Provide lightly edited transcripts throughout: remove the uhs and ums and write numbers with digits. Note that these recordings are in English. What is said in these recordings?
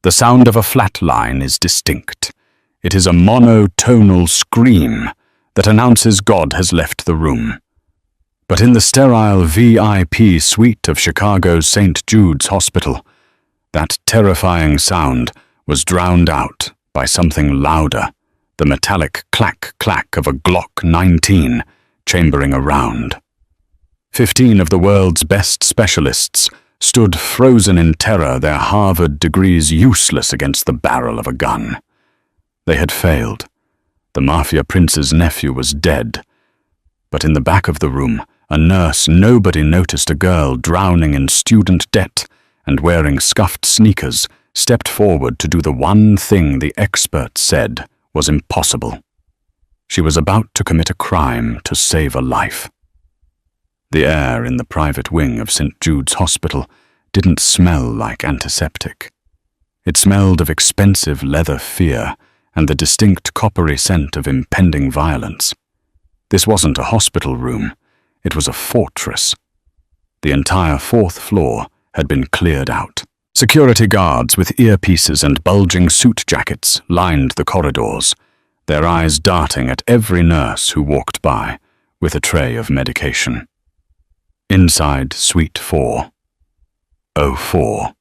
The sound of a flat line is distinct. It is a monotonal scream that announces God has left the room. But in the sterile VIP suite of Chicago's St. Jude's Hospital, that terrifying sound was drowned out by something louder, the metallic clack-clack of a Glock 19 chambering a round. 15 of the world's best specialists stood frozen in terror, their Harvard degrees useless against the barrel of a gun. They had failed. The mafia prince's nephew was dead. But in the back of the room, a nurse nobody noticed, a girl drowning in student debt and wearing scuffed sneakers, stepped forward to do the one thing the experts said was impossible. She was about to commit a crime to save a life. The air in the private wing of St. Jude's Hospital didn't smell like antiseptic. It smelled of expensive leather fear and the distinct coppery scent of impending violence. This wasn't a hospital room, it was a fortress. The entire fourth floor had been cleared out. Security guards with earpieces and bulging suit jackets lined the corridors, their eyes darting at every nurse who walked by with a tray of medication. Inside Suite 404.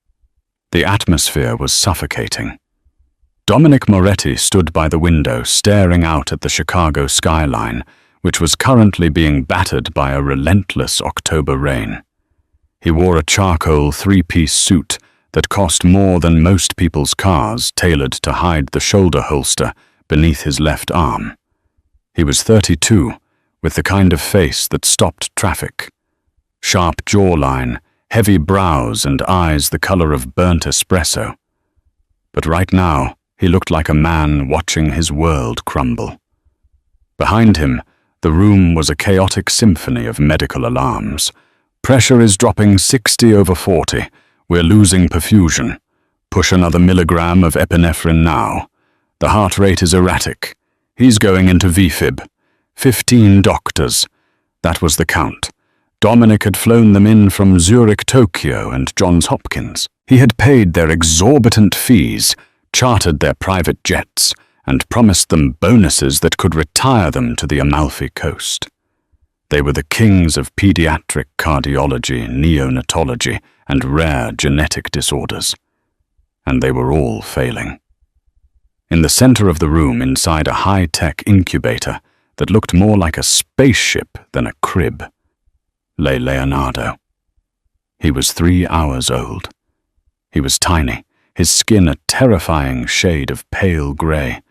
The atmosphere was suffocating. Dominic Moretti stood by the window staring out at the Chicago skyline, which was currently being battered by a relentless October rain. He wore a charcoal three-piece suit that cost more than most people's cars, tailored to hide the shoulder holster beneath his left arm. He was 32, with the kind of face that stopped traffic. Sharp jawline, heavy brows, and eyes the color of burnt espresso. But right now, he looked like a man watching his world crumble. Behind him, the room was a chaotic symphony of medical alarms. Pressure is dropping 60/40. We're losing perfusion. Push another milligram of epinephrine now. The heart rate is erratic. He's going into VFib. 15 doctors. That was the count. Dominic had flown them in from Zurich, Tokyo, and Johns Hopkins. He had paid their exorbitant fees, chartered their private jets, and promised them bonuses that could retire them to the Amalfi Coast. They were the kings of pediatric cardiology, neonatology, and rare genetic disorders. And they were all failing. In the center of the room, inside a high-tech incubator that looked more like a spaceship than a crib, lay Leonardo. He was 3 hours old. He was tiny, his skin a terrifying shade of pale gray,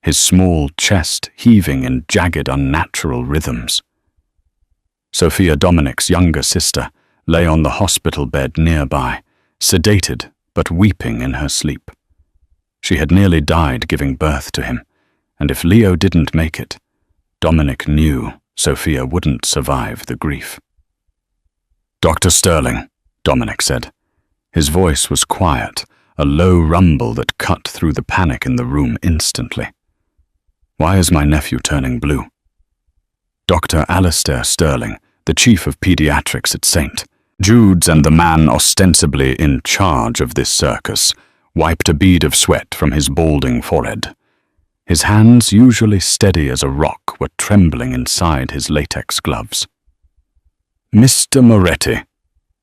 his small chest heaving in jagged, unnatural rhythms. Sophia, Dominic's younger sister, lay on the hospital bed nearby, sedated but weeping in her sleep. She had nearly died giving birth to him, and if Leo didn't make it, Dominic knew Sophia wouldn't survive the grief. "Dr. Sterling," Dominic said. His voice was quiet, a low rumble that cut through the panic in the room instantly. "Why is my nephew turning blue?" Dr. Alistair Sterling, the chief of pediatrics at St. Jude's and the man ostensibly in charge of this circus, wiped a bead of sweat from his balding forehead. His hands, usually steady as a rock, were trembling inside his latex gloves. "Mr. Moretti,"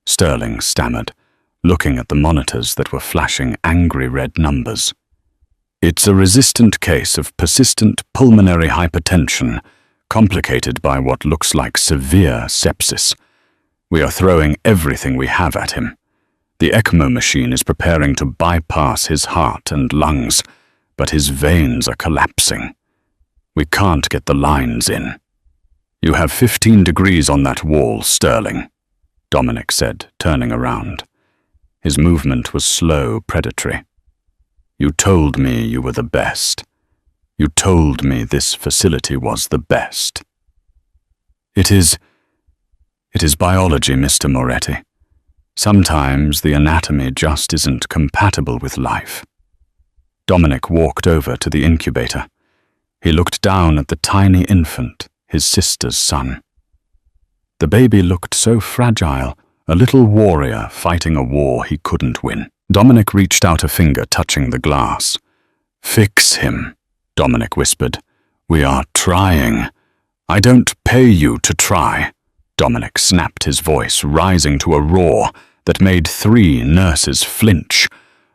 Sterling stammered, looking at the monitors that were flashing angry red numbers. "It's a resistant case of persistent pulmonary hypertension, complicated by what looks like severe sepsis. We are throwing everything we have at him. The ECMO machine is preparing to bypass his heart and lungs, but his veins are collapsing. We can't get the lines in." "You have 15 degrees on that wall, Sterling," Dominic said, turning around. His movement was slow, predatory. "You told me you were the best. You told me this facility was the best." It is biology, Mr. Moretti. Sometimes the anatomy just isn't compatible with life." Dominic walked over to the incubator. He looked down at the tiny infant, his sister's son. The baby looked so fragile, a little warrior fighting a war he couldn't win. Dominic reached out a finger, touching the glass. "Fix him," Dominic whispered. "We are trying." "I don't pay you to try." Dominic snapped, his voice rising to a roar that made 3 nurses flinch.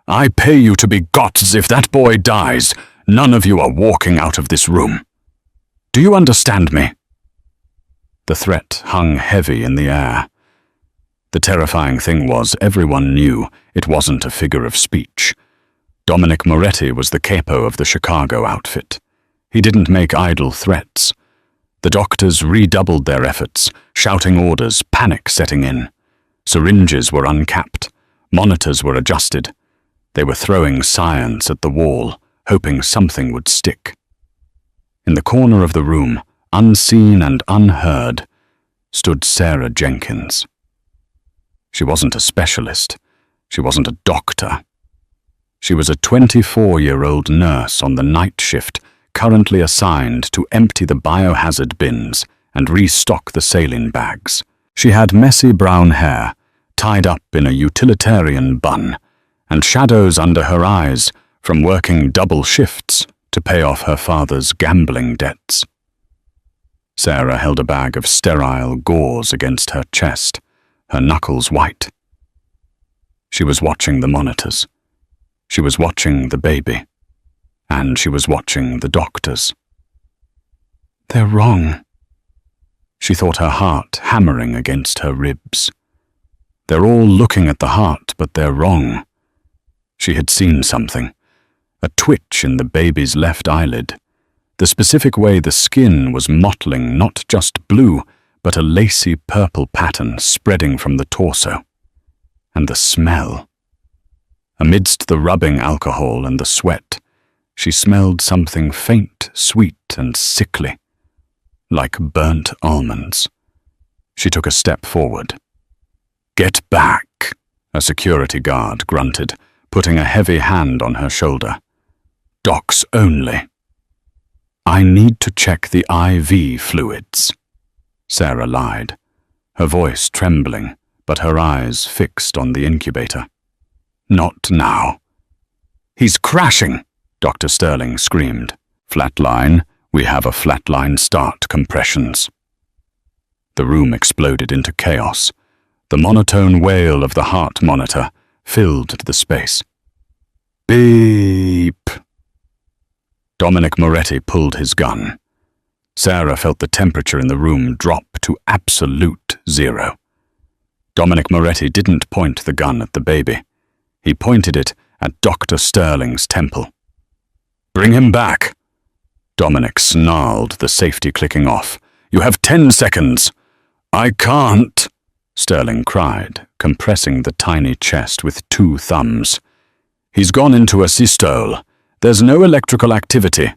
"I pay you to be gods. If that boy dies, none of you are walking out of this room. Do you understand me?" The threat hung heavy in the air. The terrifying thing was, everyone knew it wasn't a figure of speech. Dominic Moretti was the capo of the Chicago outfit. He didn't make idle threats. The doctors redoubled their efforts, shouting orders, panic setting in. Syringes were uncapped. Monitors were adjusted. They were throwing science at the wall, hoping something would stick. In the corner of the room, unseen and unheard, stood Sarah Jenkins. She wasn't a specialist. She wasn't a doctor. She was a 24-year-old nurse on the night shift, currently assigned to empty the biohazard bins and restock the saline bags. She had messy brown hair, tied up in a utilitarian bun, and shadows under her eyes from working double shifts to pay off her father's gambling debts. Sarah held a bag of sterile gauze against her chest, her knuckles white. She was watching the monitors. She was watching the baby. And she was watching the doctors. "They're wrong." She thought her heart hammering against her ribs. "They're all looking at the heart, but they're wrong." She had seen something. A twitch in the baby's left eyelid. The specific way the skin was mottling not just blue, but a lacy purple pattern spreading from the torso. And the smell. Amidst the rubbing alcohol and the sweat, she smelled something faint, sweet, and sickly, like burnt almonds. She took a step forward. "Get back," a security guard grunted, putting a heavy hand on her shoulder. "Docs only." "I need to check the IV fluids," Sarah lied, her voice trembling, but her eyes fixed on the incubator. "Not now." "He's crashing," Dr. Sterling screamed. "Flatline, we have a flatline start compressions." The room exploded into chaos. The monotone wail of the heart monitor filled the space. Beep. Dominic Moretti pulled his gun. Sarah felt the temperature in the room drop to absolute 0. Dominic Moretti didn't point the gun at the baby. He pointed it at Dr. Sterling's temple. "Bring him back." Dominic snarled, the safety clicking off. "You have 10 seconds." "I can't," Sterling cried, compressing the tiny chest with 2 thumbs. "He's gone into a systole. There's no electrical activity."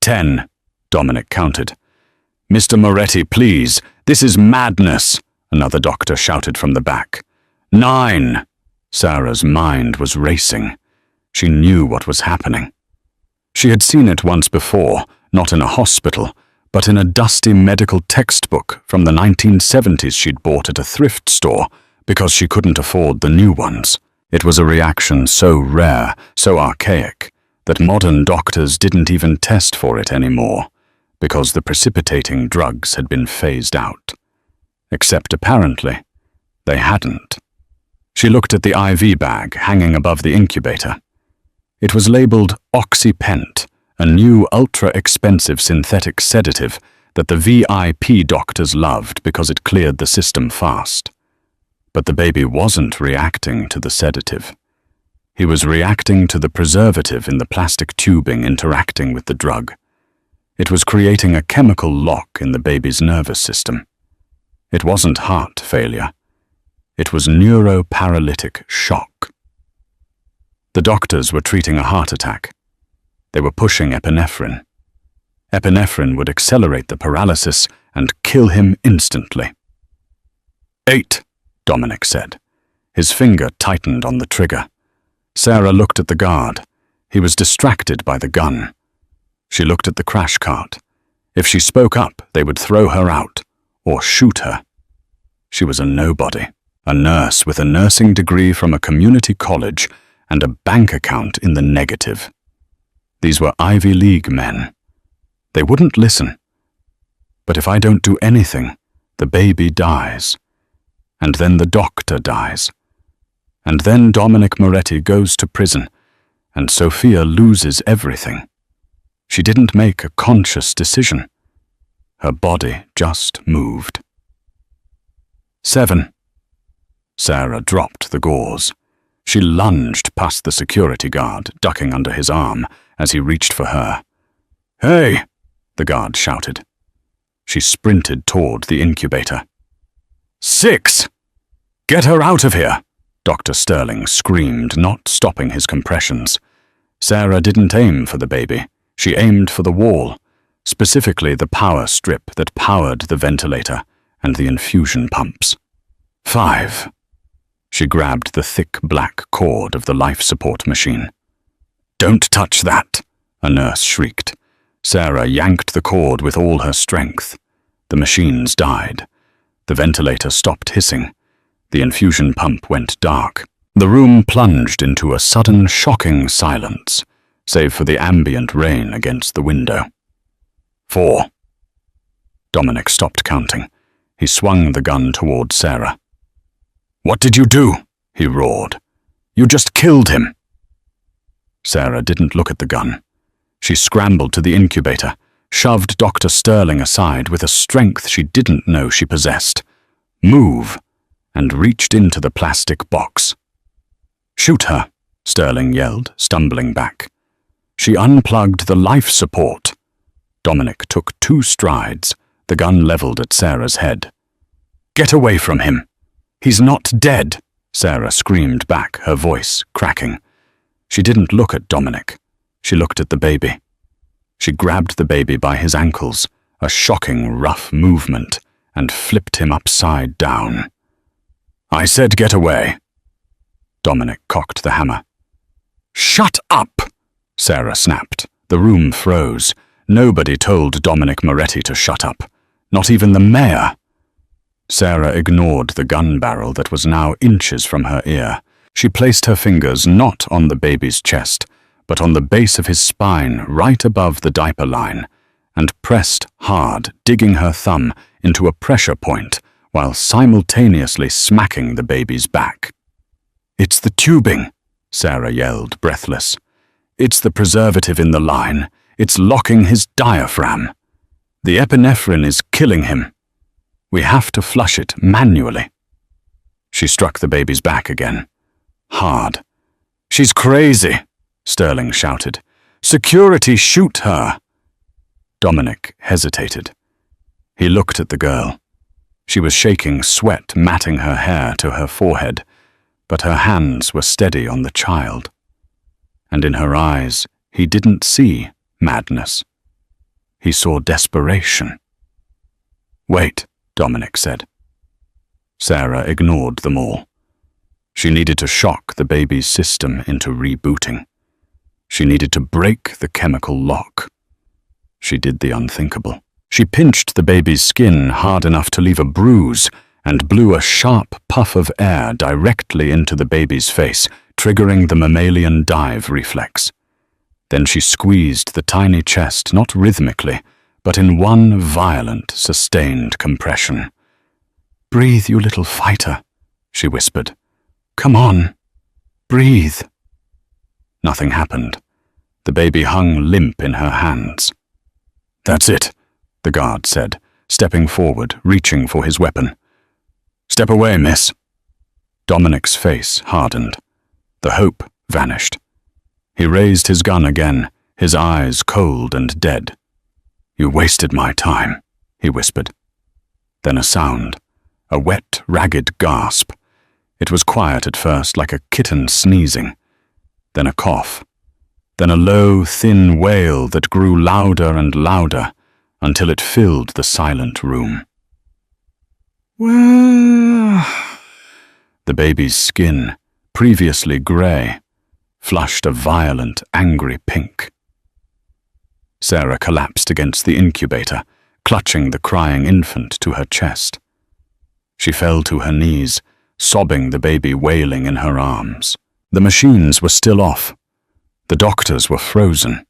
10, Dominic counted. "Mr. Moretti, please, this is madness," another doctor shouted from the back. 9. Sarah's mind was racing. She knew what was happening. She had seen it once before, not in a hospital, but in a dusty medical textbook from the 1970s she'd bought at a thrift store because she couldn't afford the new ones. It was a reaction so rare, so archaic, that modern doctors didn't even test for it anymore, because the precipitating drugs had been phased out. Except apparently, they hadn't. She looked at the IV bag hanging above the incubator. It was labeled Oxypent, a new ultra-expensive synthetic sedative that the VIP doctors loved because it cleared the system fast. But the baby wasn't reacting to the sedative. He was reacting to the preservative in the plastic tubing interacting with the drug. It was creating a chemical lock in the baby's nervous system. It wasn't heart failure. It was neuroparalytic shock. The doctors were treating a heart attack. They were pushing epinephrine. Epinephrine would accelerate the paralysis and kill him instantly. 8, Dominic said. His finger tightened on the trigger. Sarah looked at the guard. He was distracted by the gun. She looked at the crash cart. If she spoke up, they would throw her out or shoot her. She was a nobody, a nurse with a nursing degree from a community college and a bank account in the negative. These were Ivy League men. They wouldn't listen. But if I don't do anything, the baby dies. And then the doctor dies. And then Dominic Moretti goes to prison, and Sophia loses everything. She didn't make a conscious decision. Her body just moved. 7. Sarah dropped the gauze. She lunged past the security guard, ducking under his arm as he reached for her. "Hey!" the guard shouted. She sprinted toward the incubator. 6! "Get her out of here!" Dr. Sterling screamed, not stopping his compressions. Sarah didn't aim for the baby. She aimed for the wall, specifically the power strip that powered the ventilator and the infusion pumps. 5. She grabbed the thick black cord of the life support machine. "Don't touch that!" a nurse shrieked. Sarah yanked the cord with all her strength. The machines died. The ventilator stopped hissing. The infusion pump went dark. The room plunged into a sudden, shocking silence, save for the ambient rain against the window. 4. Dominic stopped counting. He swung the gun toward Sarah. "What did you do?" he roared. "You just killed him." Sarah didn't look at the gun. She scrambled to the incubator, shoved Dr. Sterling aside with a strength she didn't know she possessed. "Move!" and reached into the plastic box. "Shoot her!" Sterling yelled, stumbling back. She unplugged the life support. Dominic took 2 strides, the gun leveled at Sarah's head. "Get away from him! He's not dead!" Sarah screamed back, her voice cracking. She didn't look at Dominic. She looked at the baby. She grabbed the baby by his ankles, a shocking, rough movement, and flipped him upside down. "I said get away." Dominic cocked the hammer. "Shut up!" Sarah snapped. The room froze. Nobody told Dominic Moretti to shut up, not even the mayor. Sarah ignored the gun barrel that was now inches from her ear. She placed her fingers not on the baby's chest, but on the base of his spine right above the diaper line, and pressed hard, digging her thumb into a pressure point while simultaneously smacking the baby's back. "It's the tubing," Sarah yelled, breathless. "It's the preservative in the line. It's locking his diaphragm. The epinephrine is killing him. We have to flush it manually." She struck the baby's back again. Hard. "She's crazy," Sterling shouted. "Security, shoot her!" Dominic hesitated. He looked at the girl. She was shaking, sweat matting her hair to her forehead, but her hands were steady on the child. And in her eyes, he didn't see madness. He saw desperation. "Wait," Dominic said. Sarah ignored them all. She needed to shock the baby's system into rebooting. She needed to break the chemical lock. She did the unthinkable. She pinched the baby's skin hard enough to leave a bruise and blew a sharp puff of air directly into the baby's face, triggering the mammalian dive reflex. Then she squeezed the tiny chest not rhythmically, but in one violent, sustained compression. "Breathe, you little fighter," she whispered. "Come on, breathe." Nothing happened. The baby hung limp in her hands. "That's it," the guard said, stepping forward, reaching for his weapon. "Step away, miss." Dominic's face hardened. The hope vanished. He raised his gun again, his eyes cold and dead. "You wasted my time," he whispered. Then a sound, a wet, ragged gasp. It was quiet at first, like a kitten sneezing. Then a cough. Then a low, thin wail that grew louder and louder until it filled the silent room. "Well..." The baby's skin, previously grey, flushed a violent, angry pink. Sarah collapsed against the incubator, clutching the crying infant to her chest. She fell to her knees, sobbing, the baby wailing in her arms. The machines were still off. The doctors were frozen.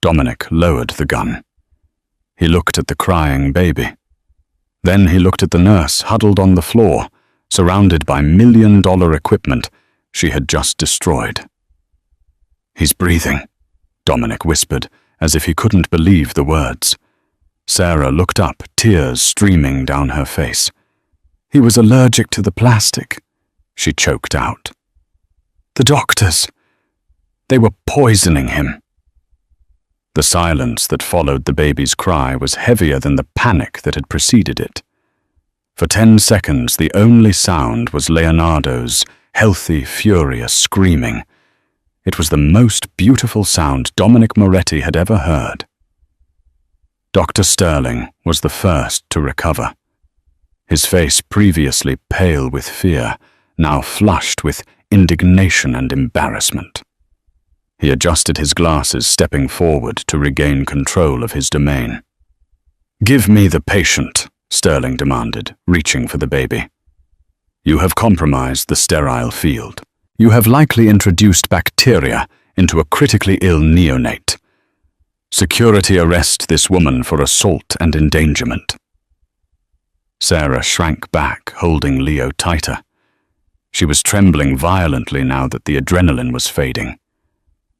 Dominic lowered the gun. He looked at the crying baby. Then he looked at the nurse huddled on the floor, surrounded by million-dollar equipment she had just destroyed. "He's breathing," Dominic whispered, as if he couldn't believe the words. Sarah looked up, tears streaming down her face. "He was allergic to the plastic," she choked out. "The doctors, they were poisoning him." The silence that followed the baby's cry was heavier than the panic that had preceded it. For 10 seconds, the only sound was Leonardo's healthy, furious screaming. It was the most beautiful sound Dominic Moretti had ever heard. Dr. Sterling was the first to recover. His face, previously pale with fear, now flushed with indignation and embarrassment. He adjusted his glasses, stepping forward to regain control of his domain. "Give me the patient," Sterling demanded, reaching for the baby. "You have compromised the sterile field. You have likely introduced bacteria into a critically ill neonate. Security arrest this woman for assault and endangerment." Sarah shrank back, holding Leo tighter. She was trembling violently now that the adrenaline was fading.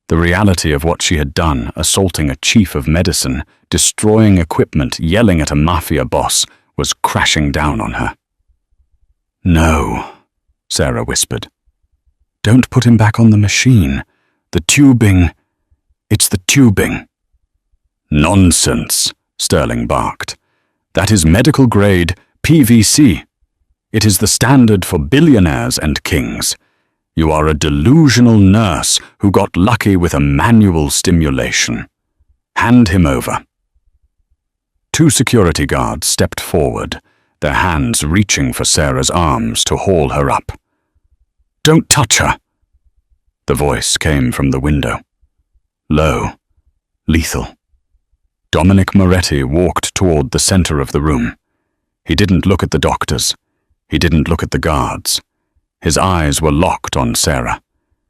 The reality of what she had done, assaulting a chief of medicine, destroying equipment, yelling at a mafia boss, was crashing down on her. "No," Sarah whispered. "Don't put him back on the machine. The tubing, it's the tubing." "Nonsense," Sterling barked. "That is medical grade PVC. It is the standard for billionaires and kings. You are a delusional nurse who got lucky with a manual stimulation. Hand him over." 2 security guards stepped forward, their hands reaching for Sarah's arms to haul her up. "Don't touch her!" The voice came from the window. Low, lethal. Dominic Moretti walked toward the center of the room. He didn't look at the doctors. He didn't look at the guards. His eyes were locked on Sarah.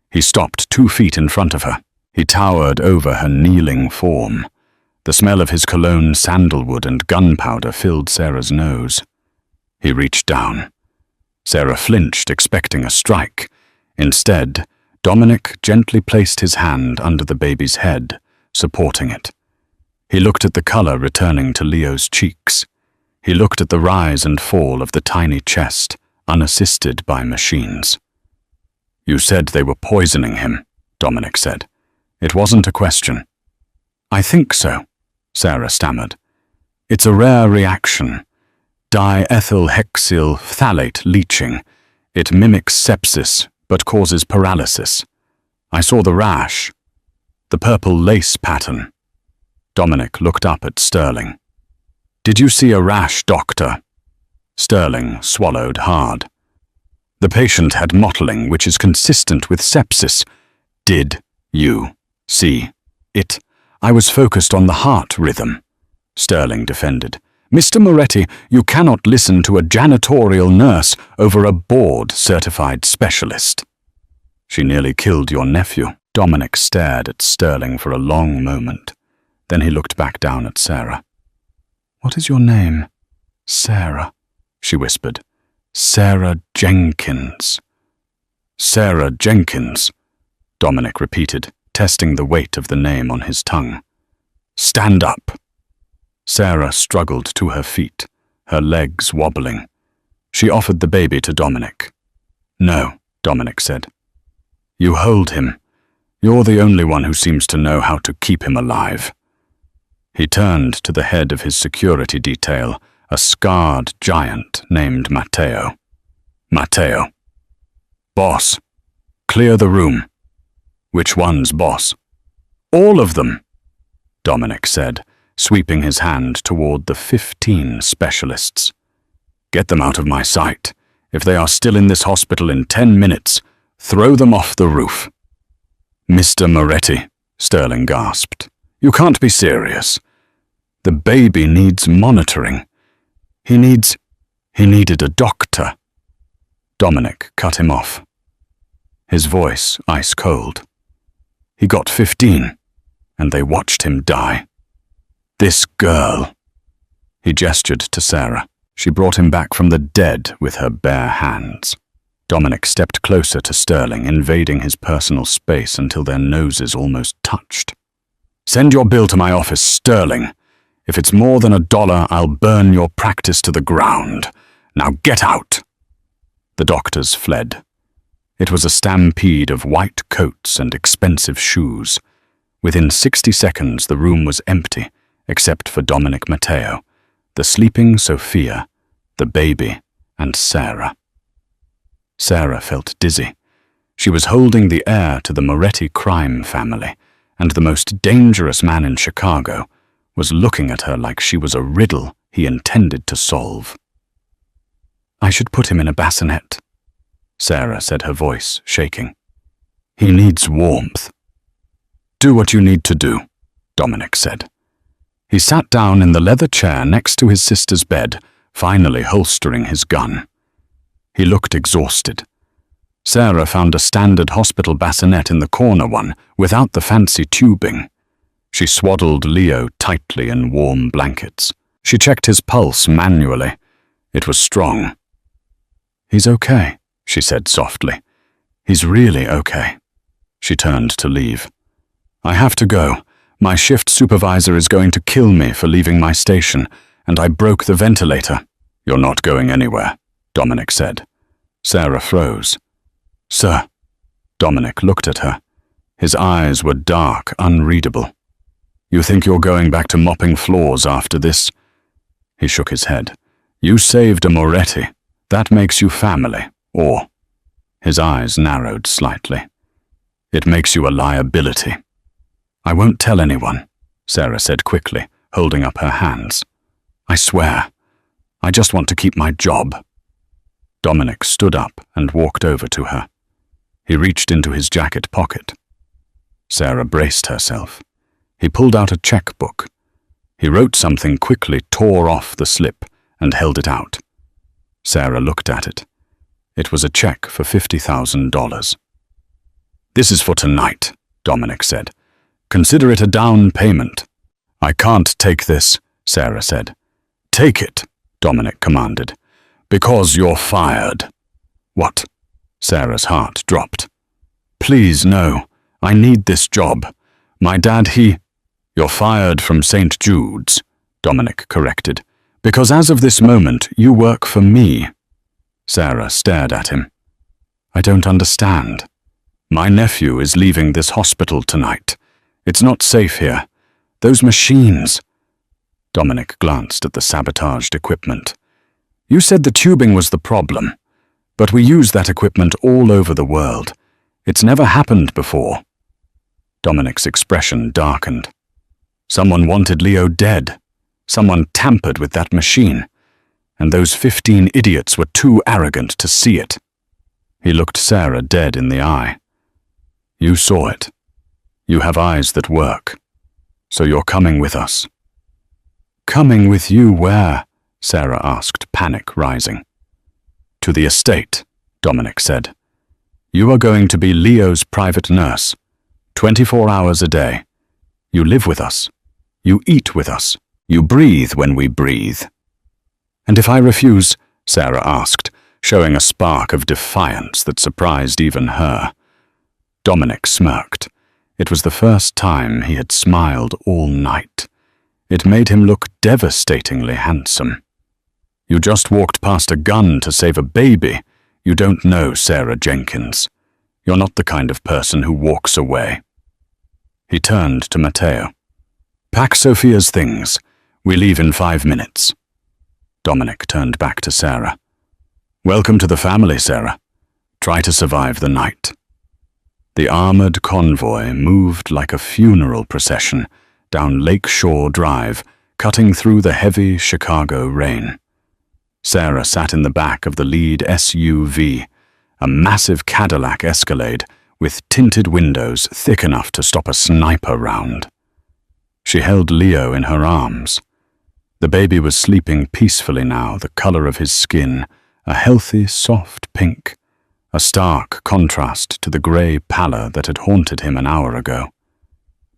He stopped 2 feet in front of her. He towered over her kneeling form. The smell of his cologne, sandalwood, and gunpowder filled Sarah's nose. He reached down. Sarah flinched, expecting a strike. Instead, Dominic gently placed his hand under the baby's head, supporting it. He looked at the color returning to Leo's cheeks. He looked at the rise and fall of the tiny chest, unassisted by machines. "You said they were poisoning him," Dominic said. "It wasn't a question." "I think so," Sarah stammered. "It's a rare reaction. Diethylhexyl phthalate leaching. It mimics sepsis, but causes paralysis. I saw the rash, the purple lace pattern." Dominic looked up at Sterling. "Did you see a rash, doctor?" Sterling swallowed hard. "The patient had mottling, which is consistent with sepsis. Did you see it? I was focused on the heart rhythm," Sterling defended. "Mr. Moretti, you cannot listen to a janitorial nurse over a board-certified specialist." "She nearly killed your nephew." Dominic stared at Sterling for a long moment. Then he looked back down at Sarah. "What is your name?" "Sarah," she whispered. "Sarah Jenkins." "Sarah Jenkins," Dominic repeated, testing the weight of the name on his tongue. "Stand up." Sarah struggled to her feet, her legs wobbling. She offered the baby to Dominic. "No," Dominic said. "You hold him. You're the only one who seems to know how to keep him alive." He turned to the head of his security detail, a scarred giant named Matteo. "Matteo." "Boss, clear the room." "Which one's boss?" "All of them," Dominic said, sweeping his hand toward the 15 specialists. "Get them out of my sight. If they are still in this hospital in 10 minutes, throw them off the roof." "Mr. Moretti," Sterling gasped. "You can't be serious. The baby needs monitoring. He needed a doctor." Dominic cut him off, his voice ice cold. He got 15, and they watched him die. This girl. He gestured to Sarah. She brought him back from the dead with her bare hands. Dominic stepped closer to Sterling, invading his personal space until their noses almost touched. Send your bill to my office, Sterling. If it's more than $1, I'll burn your practice to the ground. Now get out. The doctors fled. It was a stampede of white coats and expensive shoes. Within 60 seconds, the room was empty, except for Dominic Matteo, the sleeping Sophia, the baby, and Sarah. Sarah felt dizzy. She was holding the heir to the Moretti crime family, and the most dangerous man in Chicago was looking at her like she was a riddle he intended to solve. I should put him in a bassinet, Sarah said, her voice shaking. He needs warmth. Do what you need to do, Dominic said. He sat down in the leather chair next to his sister's bed, finally holstering his gun. He looked exhausted. Sarah found a standard hospital bassinet in the corner one, without the fancy tubing. She swaddled Leo tightly in warm blankets. She checked his pulse manually. It was strong. He's okay, she said softly. He's really okay. She turned to leave. I have to go. My shift supervisor is going to kill me for leaving my station, and I broke the ventilator. You're not going anywhere, Dominic said. Sarah froze. Sir. Dominic looked at her. His eyes were dark, unreadable. You think you're going back to mopping floors after this? He shook his head. You saved a Moretti. That makes you family, or... His eyes narrowed slightly. It makes you a liability. I won't tell anyone, Sarah said quickly, holding up her hands. I swear. I just want to keep my job. Dominic stood up and walked over to her. He reached into his jacket pocket. Sarah braced herself. He pulled out a checkbook. He wrote something quickly, tore off the slip, and held it out. Sarah looked at it. It was a check for $50,000. This is for tonight, Dominic said. Consider it a down payment. I can't take this, Sarah said. Take it, Dominic commanded. Because you're fired. What? Sarah's heart dropped. Please, no. I need this job. My dad, You're fired from St. Jude's, Dominic corrected. Because as of this moment, you work for me. Sarah stared at him. I don't understand. My nephew is leaving this hospital tonight. It's not safe here. Those machines. Dominic glanced at the sabotaged equipment. You said the tubing was the problem, but we use that equipment all over the world. It's never happened before. Dominic's expression darkened. Someone wanted Leo dead. Someone tampered with that machine, and those 15 idiots were too arrogant to see it. He looked Sarah dead in the eye. You saw it. You have eyes that work. So you're coming with us. Coming with you where? Sarah asked, panic rising. To the estate, Dominic said. You are going to be Leo's private nurse, 24 hours a day. You live with us. You eat with us. You breathe when we breathe. And if I refuse? Sarah asked, showing a spark of defiance that surprised even her. Dominic smirked. It was the first time he had smiled all night. It made him look devastatingly handsome. You just walked past a gun to save a baby. You don't know Sarah Jenkins. You're not the kind of person who walks away. He turned to Matteo. Pack Sophia's things. We leave in 5 minutes. Dominic turned back to Sarah. Welcome to the family, Sarah. Try to survive the night. The armored convoy moved like a funeral procession down Lakeshore Drive, cutting through the heavy Chicago rain. Sarah sat in the back of the lead SUV, a massive Cadillac Escalade with tinted windows thick enough to stop a sniper round. She held Leo in her arms. The baby was sleeping peacefully now, the color of his skin a healthy, soft pink, a stark contrast to the grey pallor that had haunted him an hour ago.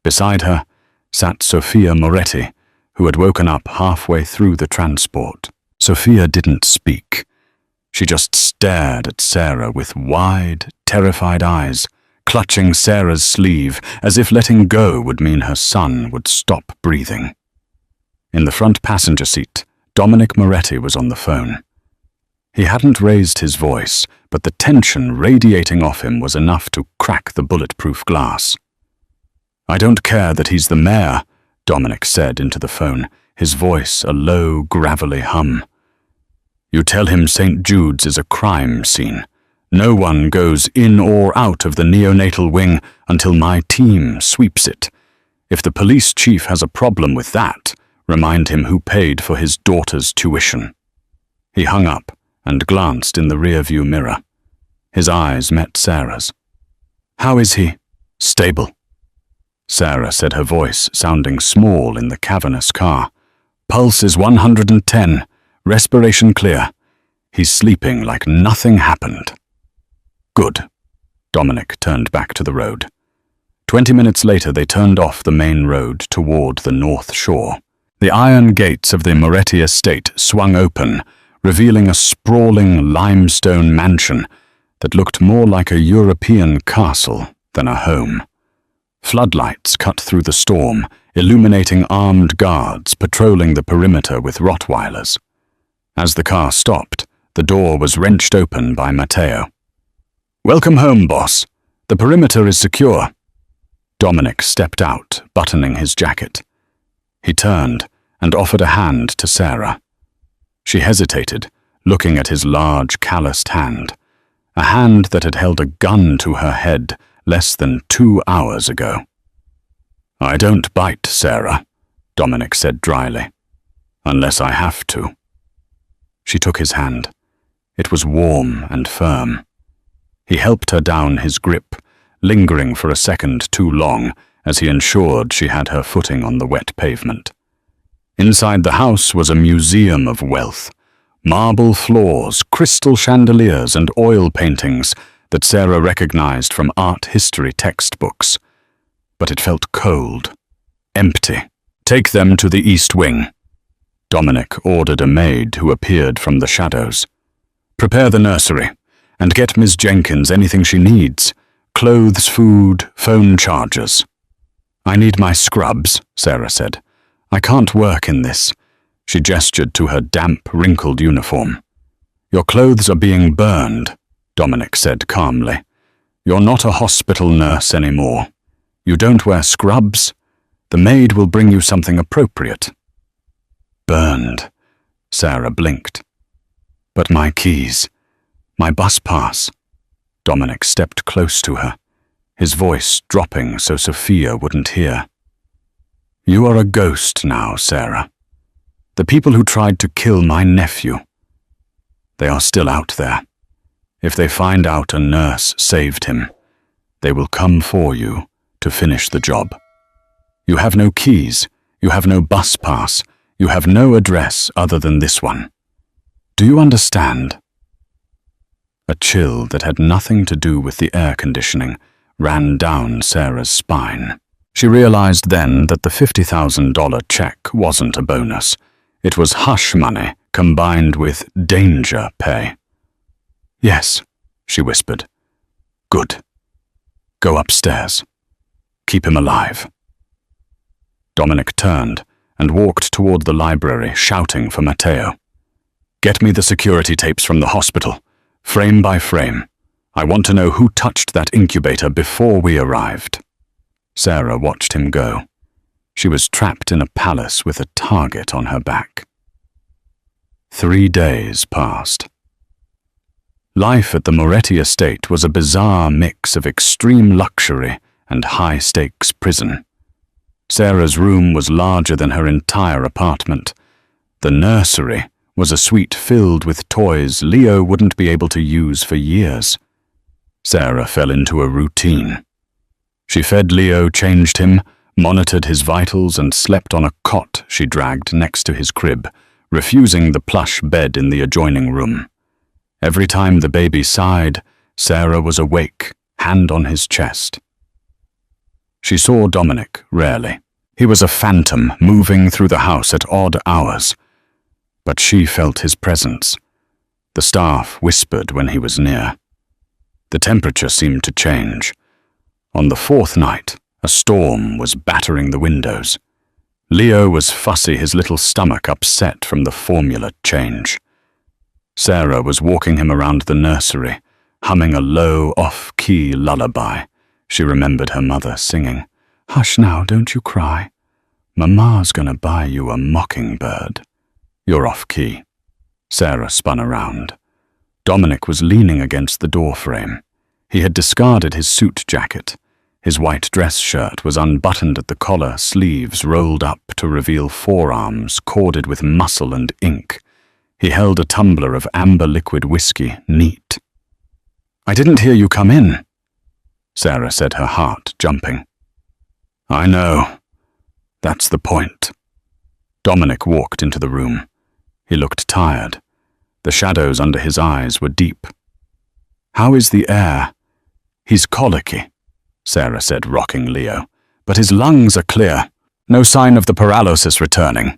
Beside her sat Sophia Moretti, who had woken up halfway through the transport. Sophia didn't speak. She just stared at Sarah with wide, terrified eyes, clutching Sarah's sleeve as if letting go would mean her son would stop breathing. In the front passenger seat, Dominic Moretti was on the phone. He hadn't raised his voice, but the tension radiating off him was enough to crack the bulletproof glass. "I don't care that he's the mayor," Dominic said into the phone, his voice a low, gravelly hum. "You tell him St. Jude's is a crime scene. No one goes in or out of the neonatal wing until my team sweeps it. If the police chief has a problem with that, remind him who paid for his daughter's tuition." He hung up and glanced in the rearview mirror. His eyes met Sarah's. "How is he?" "Stable," Sarah said, her voice sounding small in the cavernous car. "Pulse is 110, respiration clear. He's sleeping like nothing happened." "Good." Dominic turned back to the road. 20 minutes later they turned off the main road toward the north shore. The iron gates of the Moretti estate swung open, revealing a sprawling limestone mansion that looked more like a European castle than a home. Floodlights cut through the storm, illuminating armed guards patrolling the perimeter with Rottweilers. As the car stopped, the door was wrenched open by Matteo. "Welcome home, boss. The perimeter is secure." Dominic stepped out, buttoning his jacket. He turned and offered a hand to Sarah. She hesitated, looking at his large, calloused hand, a hand that had held a gun to her head less than 2 hours ago. "I don't bite, Sarah," Dominic said dryly, "unless I have to." She took his hand. It was warm and firm. He helped her down his grip, lingering for a second too long as he ensured she had her footing on the wet pavement. Inside the house was a museum of wealth, marble floors, crystal chandeliers, and oil paintings that Sarah recognized from art history textbooks. But it felt cold, empty. "Take them to the East Wing," Dominic ordered a maid who appeared from the shadows. "Prepare the nursery, and get Miss Jenkins anything she needs. Clothes, food, phone chargers." "I need my scrubs," Sarah said. "I can't work in this." She gestured to her damp, wrinkled uniform. "Your clothes are being burned," Dominic said calmly. "You're not a hospital nurse anymore. You don't wear scrubs. The maid will bring you something appropriate." "Burned," Sarah blinked. "But my keys, my bus pass." Dominic stepped close to her, his voice dropping so Sophia wouldn't hear. "You are a ghost now, Sarah. The people who tried to kill my nephew, they are still out there. If they find out a nurse saved him, they will come for you to finish the job. You have no keys, you have no bus pass, you have no address other than this one. Do you understand?" A chill that had nothing to do with the air conditioning ran down Sarah's spine. She realized then that the $50,000 check wasn't a bonus. It was hush money combined with danger pay. "Yes," she whispered. "Good. Go upstairs. Keep him alive." Dominic turned and walked toward the library, shouting for Matteo. "Get me the security tapes from the hospital, frame by frame. I want to know who touched that incubator before we arrived." Sarah watched him go. She was trapped in a palace with a target on her back. 3 days passed. Life at the Moretti estate was a bizarre mix of extreme luxury and high-stakes prison. Sarah's room was larger than her entire apartment. The nursery was a suite filled with toys Leo wouldn't be able to use for years. Sarah fell into a routine. She fed Leo, changed him, monitored his vitals, and slept on a cot she dragged next to his crib, refusing the plush bed in the adjoining room. Every time the baby sighed, Sarah was awake, hand on his chest. She saw Dominic rarely. He was a phantom moving through the house at odd hours. But she felt his presence. The staff whispered when he was near. The temperature seemed to change. On the fourth night, a storm was battering the windows. Leo was fussy, his little stomach upset from the formula change. Sarah was walking him around the nursery, humming a low, off-key lullaby. She remembered her mother singing, "Hush now, don't you cry. Mama's gonna buy you a mockingbird." "You're off-key." Sarah spun around. Dominic was leaning against the doorframe. He had discarded his suit jacket. His white dress shirt was unbuttoned at the collar, sleeves rolled up to reveal forearms corded with muscle and ink. He held a tumbler of amber liquid whiskey, neat. "I didn't hear you come in," Sarah said, her heart jumping. "I know. That's the point." Dominic walked into the room. He looked tired. The shadows under his eyes were deep. "How is the air?" "He's colicky," Sarah said, rocking Leo. "But his lungs are clear. No sign of the paralysis returning."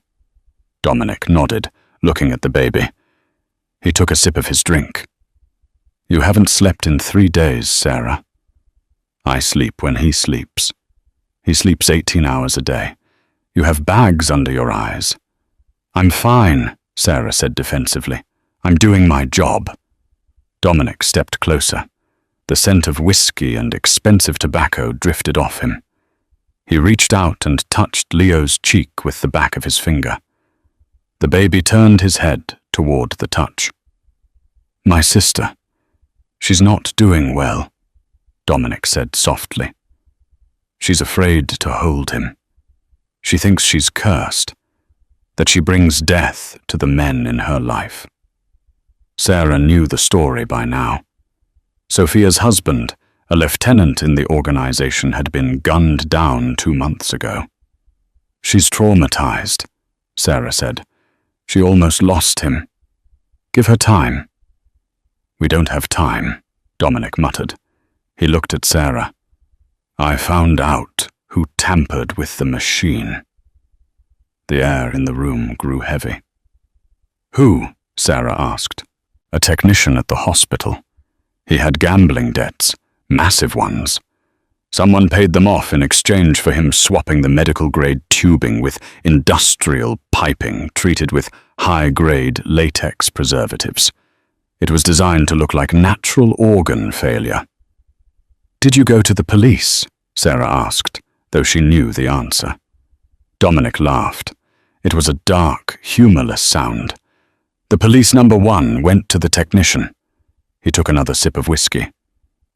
Dominic nodded, looking at the baby. He took a sip of his drink. "You haven't slept in 3 days, Sarah." "I sleep when he sleeps. He sleeps 18 hours a day. You have bags under your eyes." "I'm fine," Sarah said defensively. "I'm doing my job." Dominic stepped closer. The scent of whiskey and expensive tobacco drifted off him. He reached out and touched Leo's cheek with the back of his finger. The baby turned his head toward the touch. "My sister. She's not doing well," Dominic said softly. "She's afraid to hold him. She thinks she's cursed, that she brings death to the men in her life." Sarah knew the story by now. Sophia's husband, a lieutenant in the organization, had been gunned down 2 months ago. "She's traumatized," Sarah said. "She almost lost him. Give her time." "We don't have time," Dominic muttered. He looked at Sarah. "I found out who tampered with the machine." The air in the room grew heavy. "Who?" Sarah asked. "A technician at the hospital. He had gambling debts, massive ones. Someone paid them off in exchange for him swapping the medical-grade tubing with industrial piping treated with high-grade latex preservatives. It was designed to look like natural organ failure." "Did you go to the police?" Sarah asked, though she knew the answer. Dominic laughed. It was a dark, humorless sound. "The police number 1 went to the technician." He took another sip of whiskey.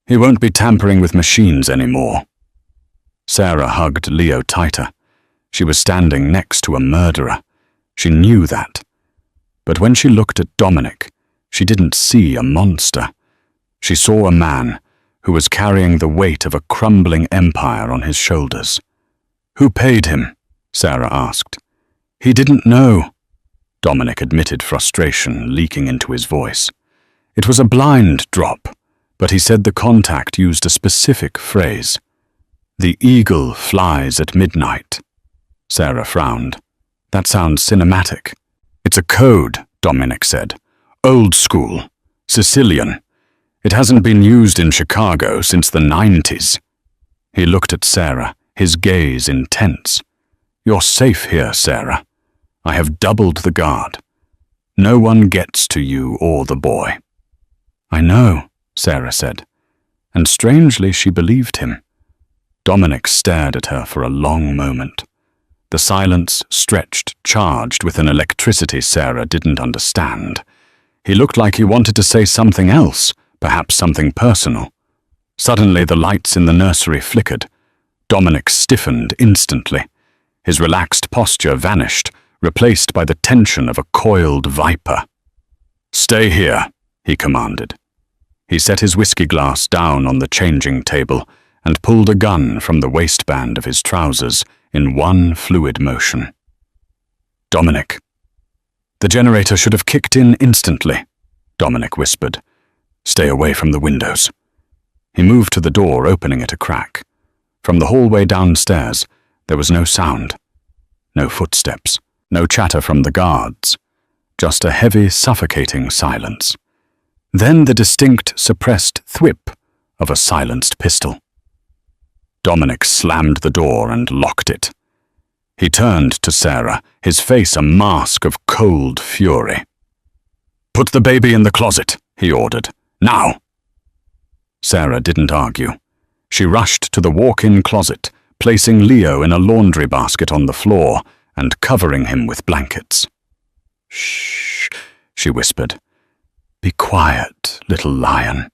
"He won't be tampering with machines anymore." Sarah hugged Leo tighter. She was standing next to a murderer. She knew that. But when she looked at Dominic, she didn't see a monster. She saw a man who was carrying the weight of a crumbling empire on his shoulders. "Who paid him?" Sarah asked. "He didn't know." Dominic admitted frustration leaking into his voice. "It was a blind drop, but he said the contact used a specific phrase. 'The eagle flies at midnight.'" Sarah frowned. "That sounds cinematic." "It's a code," Dominic said. "Old school. Sicilian. It hasn't been used in Chicago since the 90s. He looked at Sarah, his gaze intense. "You're safe here, Sarah. I have doubled the guard. No one gets to you or the boy." "I know," Sarah said, and strangely she believed him. Dominic stared at her for a long moment. The silence stretched, charged with an electricity Sarah didn't understand. He looked like he wanted to say something else, perhaps something personal. Suddenly the lights in the nursery flickered. Dominic stiffened instantly. His relaxed posture vanished, replaced by the tension of a coiled viper. "Stay here," he commanded. He set his whiskey glass down on the changing table and pulled a gun from the waistband of his trousers in one fluid motion. "Dominic." The generator should have kicked in instantly. Dominic whispered. "Stay away from the windows." He moved to the door, opening it a crack. From the hallway downstairs, there was no sound. No footsteps, no chatter from the guards. Just a heavy, suffocating silence. Then the distinct, suppressed thwip of a silenced pistol. Dominic slammed the door and locked it. He turned to Sarah, his face a mask of cold fury. "Put the baby in the closet," he ordered. "Now!" Sarah didn't argue. She rushed to the walk-in closet, placing Leo in a laundry basket on the floor and covering him with blankets. "Shh," she whispered. "Be quiet, little lion."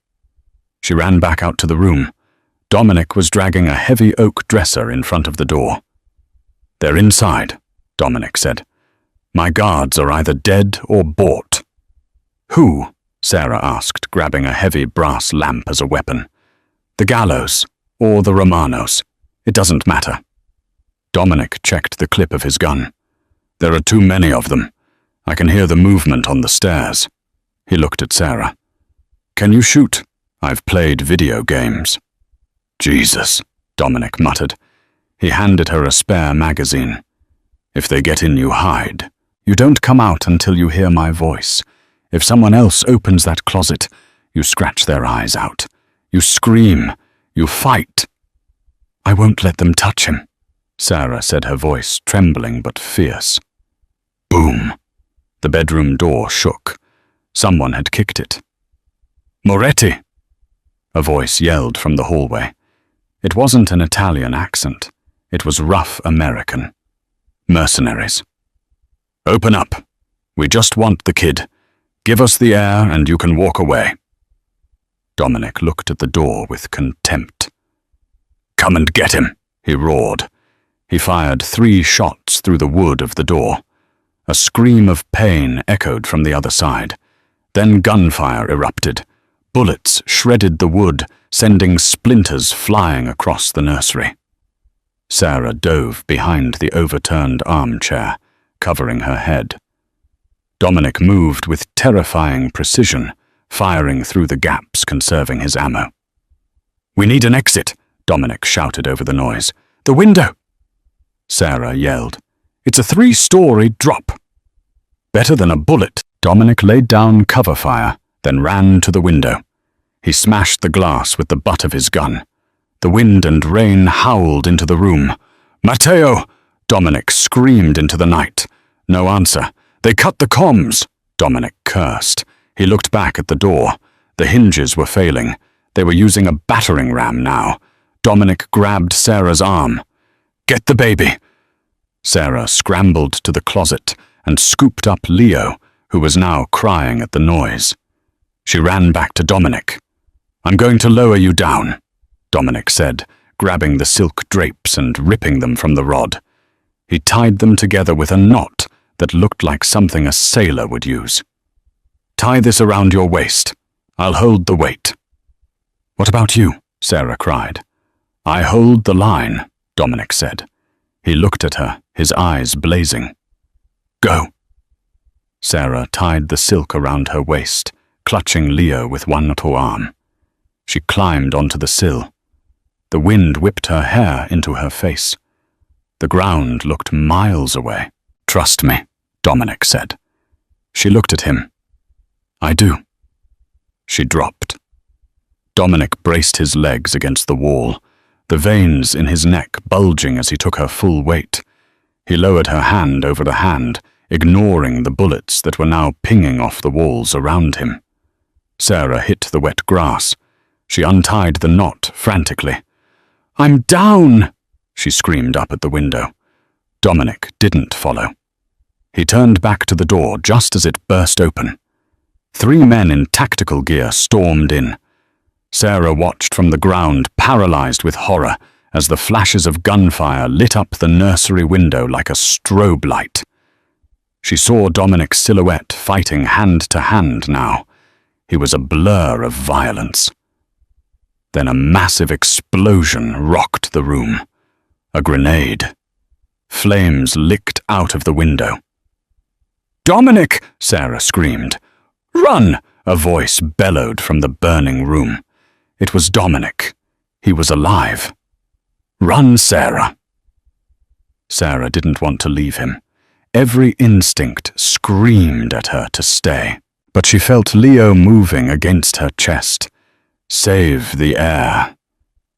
She ran back out to the room. Dominic was dragging a heavy oak dresser in front of the door. "They're inside," Dominic said. "My guards are either dead or bought." "Who?" Sarah asked, grabbing a heavy brass lamp as a weapon. "The gallows, or the Romanos. It doesn't matter." Dominic checked the clip of his gun. "There are too many of them. I can hear the movement on the stairs." He looked at Sarah. "Can you shoot? I've played video games." "Jesus," Dominic muttered. He handed her a spare magazine. "If they get in, you hide. You don't come out until you hear my voice. If someone else opens that closet, you scratch their eyes out. You scream. You fight." "I won't let them touch him," Sarah said, her voice trembling but fierce. Boom. The bedroom door shook. Someone had kicked it. "Moretti!" A voice yelled from the hallway. It wasn't an Italian accent. It was rough American. "Mercenaries." "Open up. We just want the kid. Give us the air and you can walk away." Dominic looked at the door with contempt. "Come and get him," he roared. He fired 3 shots through the wood of the door. A scream of pain echoed from the other side. Then gunfire erupted. Bullets shredded the wood, sending splinters flying across the nursery. Sarah dove behind the overturned armchair, covering her head. Dominic moved with terrifying precision, firing through the gaps, conserving his ammo. "We need an exit," Dominic shouted over the noise. "The window!" Sarah yelled. "It's a 3-story drop." Better than a bullet, Dominic laid down cover fire, then ran to the window. He smashed the glass with the butt of his gun. The wind and rain howled into the room. "Matteo!" Dominic screamed into the night. No answer. "They cut the comms!" Dominic cursed. He looked back at the door. The hinges were failing. They were using a battering ram now. Dominic grabbed Sarah's arm. "Get the baby!" Sarah scrambled to the closet and scooped up Leo, who was now crying at the noise. She ran back to Dominic. "I'm going to lower you down," Dominic said, grabbing the silk drapes and ripping them from the rod. He tied them together with a knot that looked like something a sailor would use. "Tie this around your waist. I'll hold the weight." "What about you?" Sarah cried. "I hold the line," Dominic said. He looked at her, his eyes blazing. "Go." Sarah tied the silk around her waist, clutching Leo with one arm. She climbed onto the sill. The wind whipped her hair into her face. The ground looked miles away. "Trust me," Dominic said. She looked at him. "I do." She dropped. Dominic braced his legs against the wall, the veins in his neck bulging as he took her full weight. He lowered her hand over the hand, ignoring the bullets that were now pinging off the walls around him. Sarah hit the wet grass. She untied the knot frantically. "I'm down!" she screamed up at the window. Dominic didn't follow. He turned back to the door just as it burst open. 3 men in tactical gear stormed in. Sarah watched from the ground, paralyzed with horror, as the flashes of gunfire lit up the nursery window like a strobe light. She saw Dominic's silhouette fighting hand to hand now. He was a blur of violence. Then a massive explosion rocked the room. A grenade. Flames licked out of the window. "Dominic!" Sarah screamed. "Run! A voice bellowed from the burning room. It was Dominic. He was alive. "Run, Sarah!" Sarah didn't want to leave him. Every instinct screamed at her to stay. But she felt Leo moving against her chest. Save the air.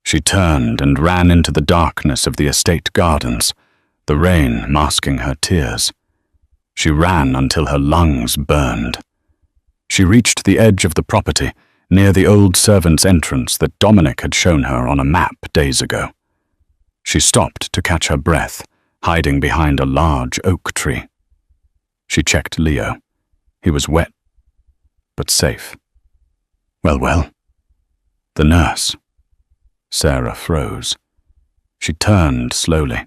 She turned and ran into the darkness of the estate gardens, the rain masking her tears. She ran until her lungs burned. She reached the edge of the property, near the old servants' entrance that Dominic had shown her on a map days ago. She stopped to catch her breath, hiding behind a large oak tree. She checked Leo. He was wet, but safe. Well. The nurse. Sarah froze. She turned slowly.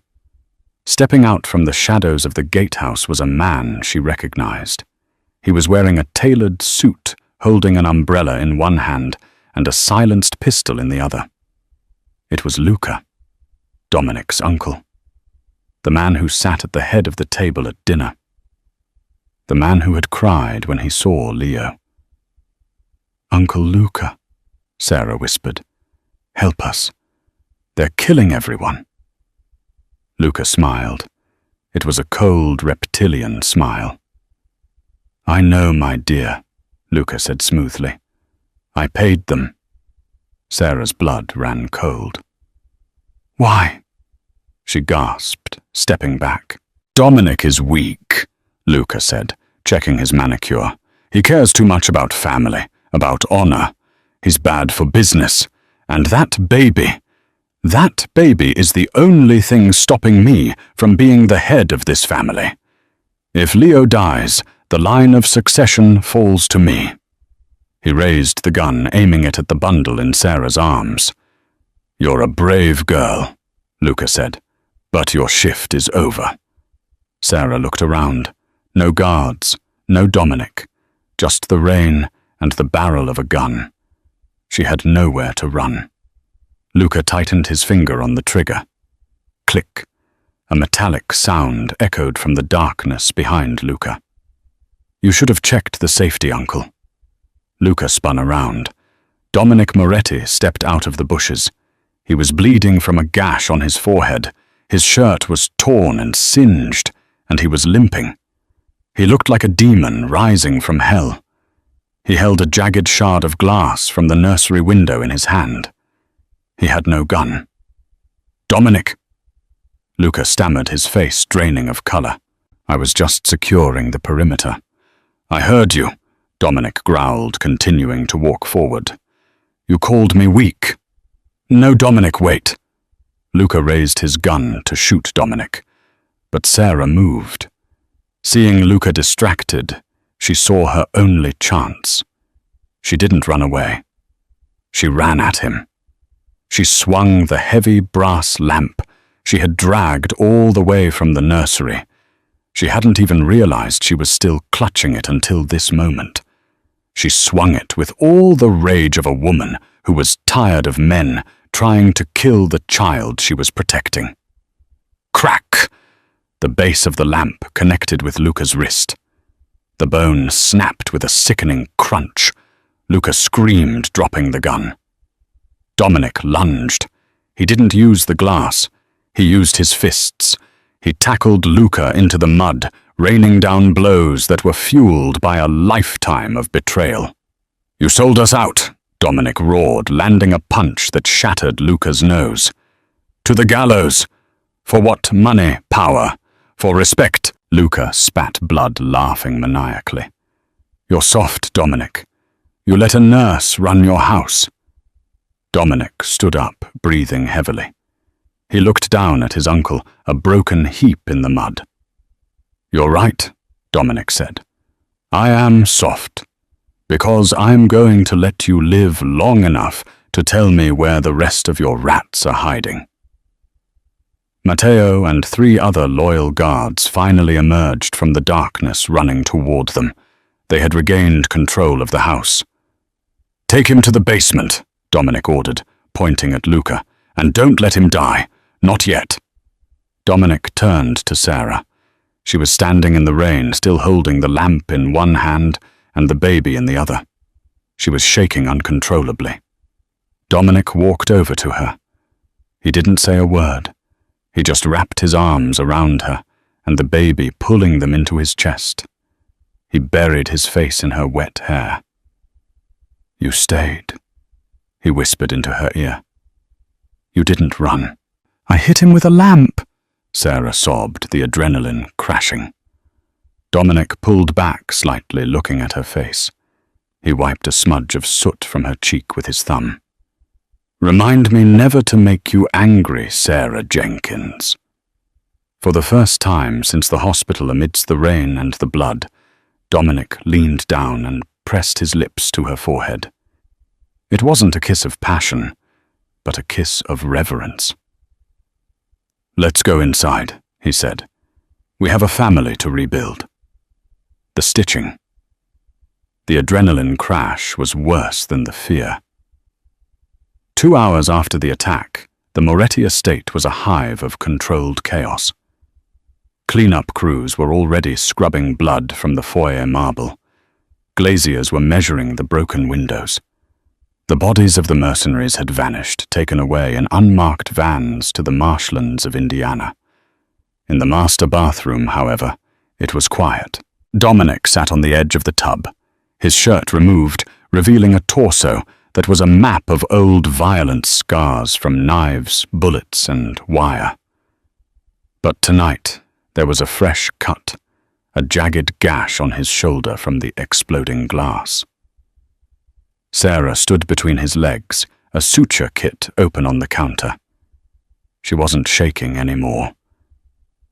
Stepping out from the shadows of the gatehouse was a man she recognized. He was wearing a tailored suit, holding an umbrella in one hand and a silenced pistol in the other. It was Luca, Dominic's uncle. The man who sat at the head of the table at dinner. The man who had cried when he saw Leo. "Uncle Luca," Sarah whispered. "Help us. They're killing everyone." Luca smiled. It was a cold, reptilian smile. "I know, my dear," Luca said smoothly. "I paid them." Sarah's blood ran cold. "Why?" she gasped, stepping back. "Dominic is weak," Luca said, checking his manicure. "He cares too much about family, about honor. He's bad for business. And that baby is the only thing stopping me from being the head of this family. If Leo dies, the line of succession falls to me." He raised the gun, aiming it at the bundle in Sarah's arms. "You're a brave girl," Luca said, "but your shift is over." Sarah looked around. No guards, no Dominic, just the rain and the barrel of a gun. She had nowhere to run. Luca tightened his finger on the trigger. Click. A metallic sound echoed from the darkness behind Luca. "You should have checked the safety, Uncle." Luca spun around. Dominic Moretti stepped out of the bushes. He was bleeding from a gash on his forehead. His shirt was torn and singed, and he was limping. He looked like a demon rising from hell. He held a jagged shard of glass from the nursery window in his hand. He had no gun. "Dominic!" Luca stammered, his face draining of color. "I was just securing the perimeter." "I heard you," Dominic growled, continuing to walk forward. "You called me weak." "No, Dominic, wait." Luca raised his gun to shoot Dominic, but Sarah moved. Seeing Luca distracted, she saw her only chance. She didn't run away. She ran at him. She swung the heavy brass lamp she had dragged all the way from the nursery. She hadn't even realized she was still clutching it until this moment. She swung it with all the rage of a woman who was tired of men trying to kill the child she was protecting. Crack! The base of the lamp connected with Luca's wrist. The bone snapped with a sickening crunch. Luca screamed, dropping the gun. Dominic lunged. He didn't use the glass. He used his fists. He tackled Luca into the mud, raining down blows that were fueled by a lifetime of betrayal. "You sold us out," Dominic roared, landing a punch that shattered Luca's nose. "To the gallows! For what? Money, power, for respect." Luca spat blood, laughing maniacally. "You're soft, Dominic. You let a nurse run your house." Dominic stood up, breathing heavily. He looked down at his uncle, a broken heap in the mud. "You're right," Dominic said. "I am soft, because I'm going to let you live long enough to tell me where the rest of your rats are hiding." Matteo and 3 other loyal guards finally emerged from the darkness, running toward them. They had regained control of the house. "Take him to the basement," Dominic ordered, pointing at Luca, "and don't let him die. Not yet." Dominic turned to Sarah. She was standing in the rain, still holding the lamp in one hand and the baby in the other. She was shaking uncontrollably. Dominic walked over to her. He didn't say a word. He just wrapped his arms around her and the baby, pulling them into his chest. He buried his face in her wet hair. "You stayed," he whispered into her ear. "You didn't run." "I hit him with a lamp," Sarah sobbed, the adrenaline crashing. Dominic pulled back slightly, looking at her face. He wiped a smudge of soot from her cheek with his thumb. "Remind me never to make you angry, Sarah Jenkins." For the first time since the hospital amidst the rain and the blood, Dominic leaned down and pressed his lips to her forehead. It wasn't a kiss of passion, but a kiss of reverence. "Let's go inside," he said. "We have a family to rebuild." The stitching. The adrenaline crash was worse than the fear. 2 hours after the attack, the Moretti estate was a hive of controlled chaos. Cleanup crews were already scrubbing blood from the foyer marble. Glaziers were measuring the broken windows. The bodies of the mercenaries had vanished, taken away in unmarked vans to the marshlands of Indiana. In the master bathroom, however, it was quiet. Dominic sat on the edge of the tub, his shirt removed, revealing a torso that was a map of old violent scars from knives, bullets, and wire. But tonight, there was a fresh cut, a jagged gash on his shoulder from the exploding glass. Sarah stood between his legs, a suture kit open on the counter. She wasn't shaking anymore.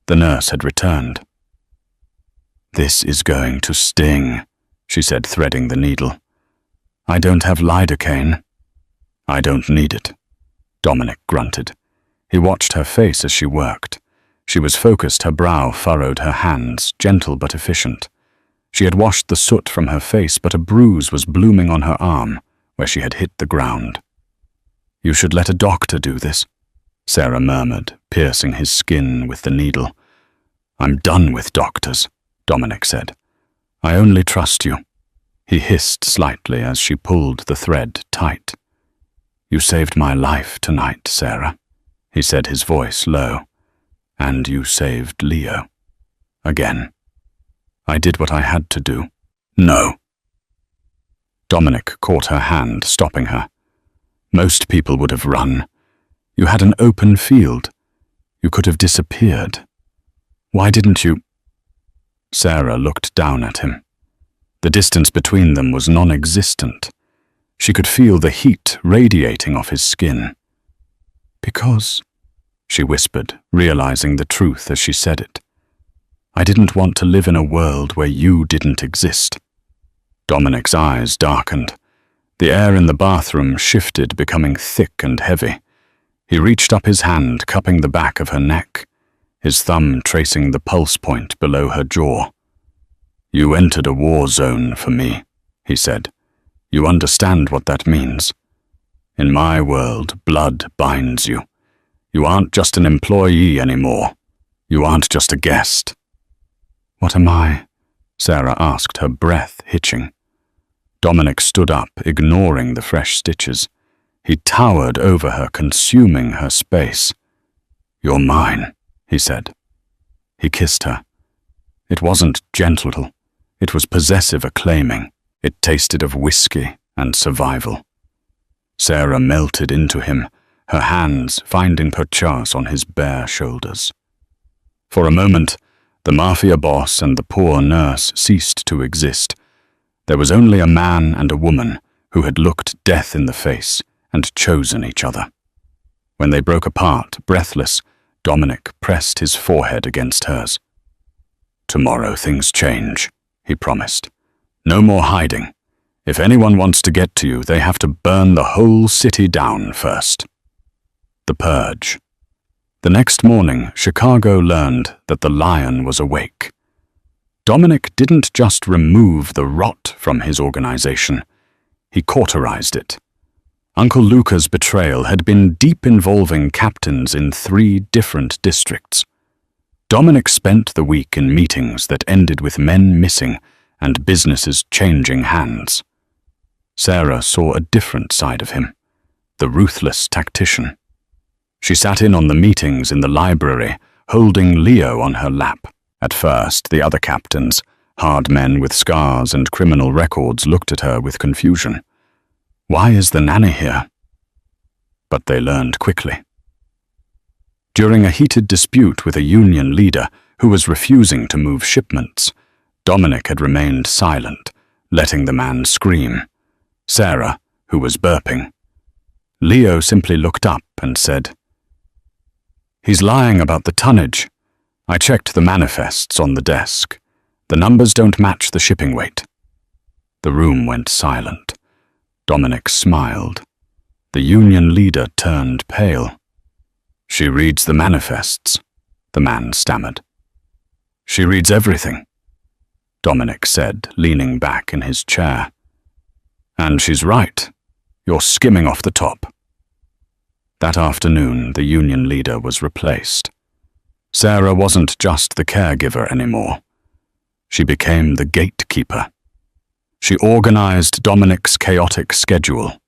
The nurse had returned. "This is going to sting," she said, threading the needle. "I don't have lidocaine." "I don't need it," Dominic grunted. He watched her face as she worked. She was focused, her brow furrowed, her hands gentle but efficient. She had washed the soot from her face, but a bruise was blooming on her arm, where she had hit the ground. "You should let a doctor do this," Sarah murmured, piercing his skin with the needle. "I'm done with doctors," Dominic said. "I only trust you." He hissed slightly as she pulled the thread tight. "You saved my life tonight, Sarah," he said, his voice low. "And you saved Leo. Again. I did what I had to do." "No." Dominic caught her hand, stopping her. "Most people would have run. You had an open field. You could have disappeared. Why didn't you?" Sarah looked down at him. The distance between them was non-existent. She could feel the heat radiating off his skin. "Because," she whispered, realizing the truth as she said it, "I didn't want to live in a world where you didn't exist." Dominic's eyes darkened. The air in the bathroom shifted, becoming thick and heavy. He reached up his hand, cupping the back of her neck, his thumb tracing the pulse point below her jaw. "You entered a war zone for me," he said. "You understand what that means. In my world, blood binds you. You aren't just an employee anymore. You aren't just a guest." "What am I?" Sarah asked, her breath hitching. Dominic stood up, ignoring the fresh stitches. He towered over her, consuming her space. "You're mine," he said. He kissed her. It wasn't gentle. It was possessive acclaiming. It tasted of whiskey and survival. Sarah melted into him, her hands finding perchance on his bare shoulders. For a moment, the mafia boss and the poor nurse ceased to exist. There was only a man and a woman who had looked death in the face and chosen each other. When they broke apart, breathless, Dominic pressed his forehead against hers. "Tomorrow things change," he promised. "No more hiding. If anyone wants to get to you, they have to burn the whole city down first." The purge. The next morning, Chicago learned that the lion was awake. Dominic didn't just remove the rot from his organization, he cauterized it. Uncle Luca's betrayal had been deep, involving captains in 3 different districts. Dominic spent the week in meetings that ended with men missing and businesses changing hands. Sarah saw a different side of him, the ruthless tactician. She sat in on the meetings in the library, holding Leo on her lap. At first, the other captains, hard men with scars and criminal records, looked at her with confusion. Why is the nanny here? But they learned quickly. During a heated dispute with a union leader who was refusing to move shipments, Dominic had remained silent, letting the man scream. Sarah, who was burping. Leo simply looked up and said, "He's lying about the tonnage. I checked the manifests on the desk. The numbers don't match the shipping weight." The room went silent. Dominic smiled. The union leader turned pale. "She reads the manifests," the man stammered. "She reads everything," Dominic said, leaning back in his chair. "And she's right. You're skimming off the top." That afternoon, the union leader was replaced. Sarah wasn't just the caregiver anymore. She became the gatekeeper. She organized Dominic's chaotic schedule.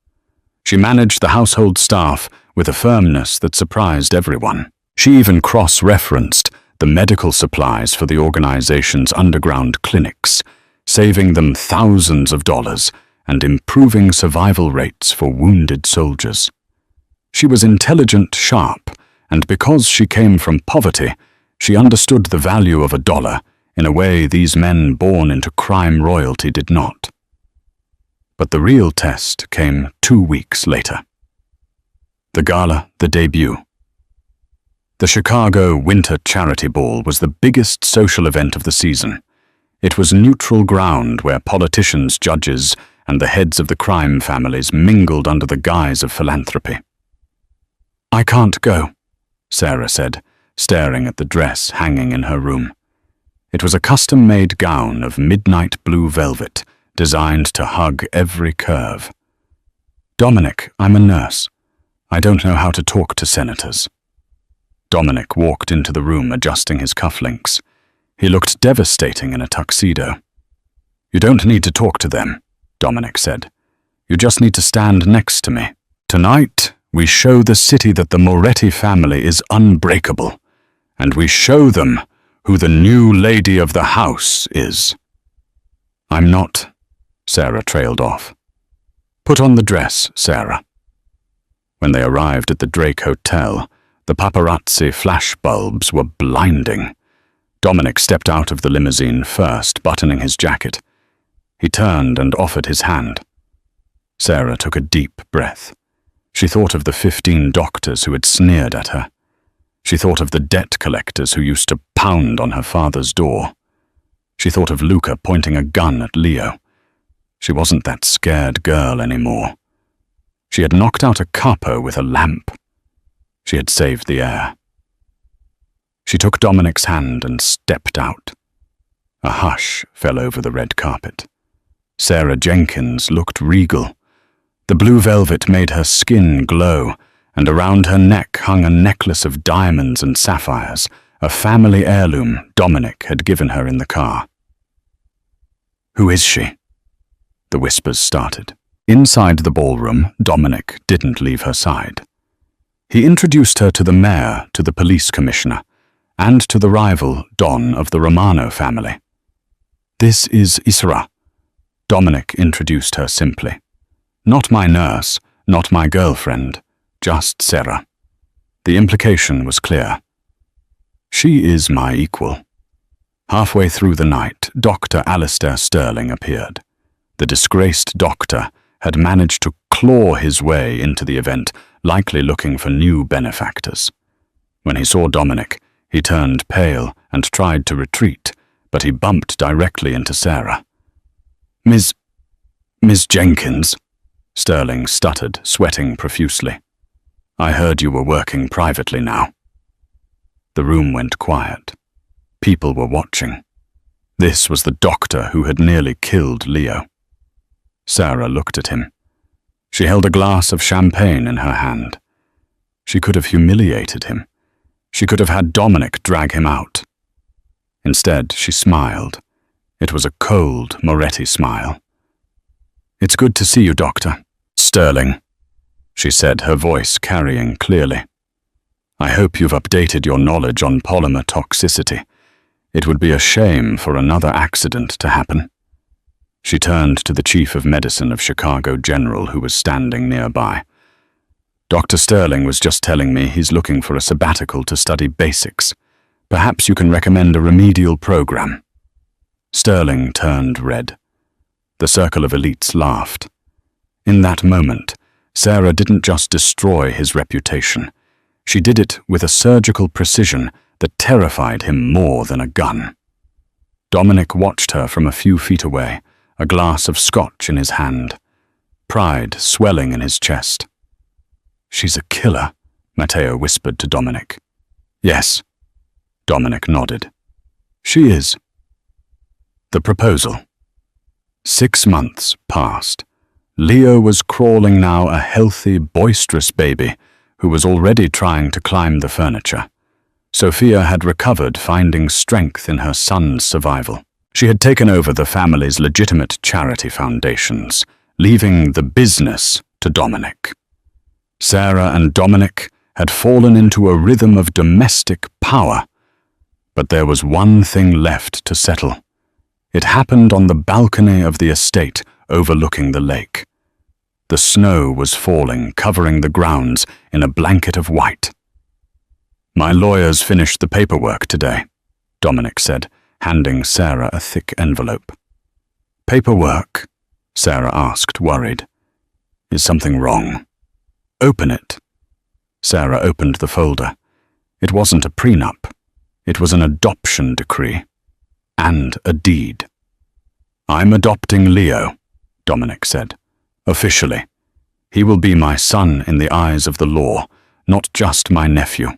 She managed the household staff with a firmness that surprised everyone. She even cross-referenced the medical supplies for the organization's underground clinics, saving them thousands of dollars and improving survival rates for wounded soldiers. She was intelligent, sharp, and because she came from poverty, she understood the value of $1 in a way these men born into crime royalty did not. But the real test came 2 weeks later. The gala, the debut. The Chicago Winter Charity Ball was the biggest social event of the season. It was neutral ground where politicians, judges, and the heads of the crime families mingled under the guise of philanthropy. "I can't go," Sarah said, staring at the dress hanging in her room. It was a custom-made gown of midnight blue velvet, designed to hug every curve. "Dominic, I'm a nurse. I don't know how to talk to senators." Dominic walked into the room adjusting his cufflinks. He looked devastating in a tuxedo. "You don't need to talk to them," Dominic said. "You just need to stand next to me. Tonight, we show the city that the Moretti family is unbreakable, and we show them who the new lady of the house is." "I'm not," Sarah trailed off. "Put on the dress, Sarah." When they arrived at the Drake Hotel, the paparazzi flashbulbs were blinding. Dominic stepped out of the limousine first, buttoning his jacket. He turned and offered his hand. Sarah took a deep breath. She thought of the 15 doctors who had sneered at her. She thought of the debt collectors who used to pound on her father's door. She thought of Luca pointing a gun at Leo. She wasn't that scared girl anymore. She had knocked out a capo with a lamp. She had saved the air. She took Dominic's hand and stepped out. A hush fell over the red carpet. Sarah Jenkins looked regal. The blue velvet made her skin glow, and around her neck hung a necklace of diamonds and sapphires, a family heirloom Dominic had given her in the car. "Who is she?" The whispers started. Inside the ballroom, Dominic didn't leave her side. He introduced her to the mayor, to the police commissioner, and to the rival Don of the Romano family. "This is Isra," Dominic introduced her simply. "Not my nurse, not my girlfriend, just Sarah." The implication was clear. "She is my equal." Halfway through the night, Dr. Alistair Sterling appeared. The disgraced doctor had managed to claw his way into the event, likely looking for new benefactors. When he saw Dominic, he turned pale and tried to retreat, but he bumped directly into Sarah. Miss Jenkins," Sterling stuttered, sweating profusely. "I heard you were working privately now." The room went quiet. People were watching. This was the doctor who had nearly killed Leo. Sarah looked at him. She held a glass of champagne in her hand. She could have humiliated him. She could have had Dominic drag him out. Instead, she smiled. It was a cold Moretti smile. It's good to see you, Doctor. Sterling, she said, her voice carrying clearly. I hope you've updated your knowledge on polymer toxicity. It would be a shame for another accident to happen. She turned to the Chief of Medicine of Chicago General, who was standing nearby. Dr. Sterling was just telling me he's looking for a sabbatical to study basics. Perhaps you can recommend a remedial program. Sterling turned red. The circle of elites laughed. In that moment, Sarah didn't just destroy his reputation. She did it with a surgical precision that terrified him more than a gun. Dominic watched her from a few feet away, a glass of scotch in his hand, pride swelling in his chest. She's a killer, Matteo whispered to Dominic. Yes, Dominic nodded. She is. The proposal. 6 months passed. Leo was crawling now, a healthy, boisterous baby who was already trying to climb the furniture. Sophia had recovered, finding strength in her son's survival. She had taken over the family's legitimate charity foundations, leaving the business to Dominic. Sarah and Dominic had fallen into a rhythm of domestic power, but there was one thing left to settle. It happened on the balcony of the estate overlooking the lake. The snow was falling, covering the grounds in a blanket of white. My lawyers finished the paperwork today, Dominic said, handing Sarah a thick envelope. Paperwork? Sarah asked, worried. Is something wrong? Open it. Sarah opened the folder. It wasn't a prenup. It was an adoption decree. And a deed. I'm adopting Leo, Dominic said. Officially. He will be my son in the eyes of the law, not just my nephew.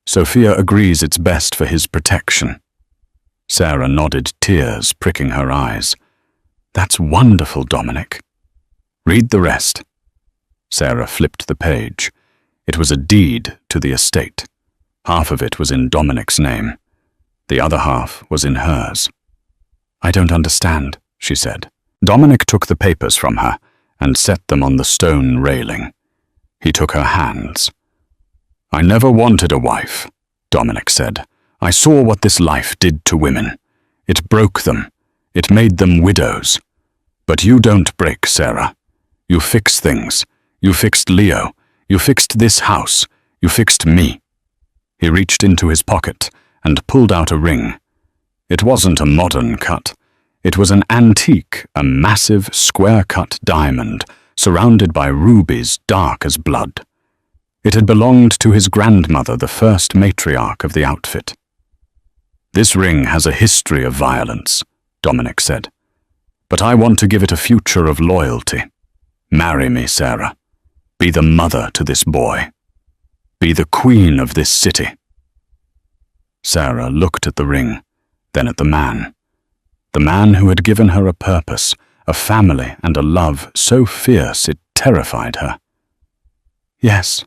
Sophia agrees it's best for his protection. Sarah nodded, tears pricking her eyes. That's wonderful, Dominic. Read the rest. Sarah flipped the page. It was a deed to the estate. Half of it was in Dominic's name. The other half was in hers. I don't understand, she said. Dominic took the papers from her and set them on the stone railing. He took her hands. I never wanted a wife, Dominic said. I saw what this life did to women. It broke them. It made them widows. But you don't break, Sarah. You fix things. You fixed Leo. You fixed this house. You fixed me. He reached into his pocket and pulled out a ring. It wasn't a modern cut. It was an antique, a massive, square-cut diamond surrounded by rubies dark as blood. It had belonged to his grandmother, the first matriarch of the outfit. This ring has a history of violence, Dominic said. But I want to give it a future of loyalty. Marry me, Sarah. Be the mother to this boy. Be the queen of this city. Sarah looked at the ring, then at the man who had given her a purpose, a family, and a love so fierce it terrified her. Yes,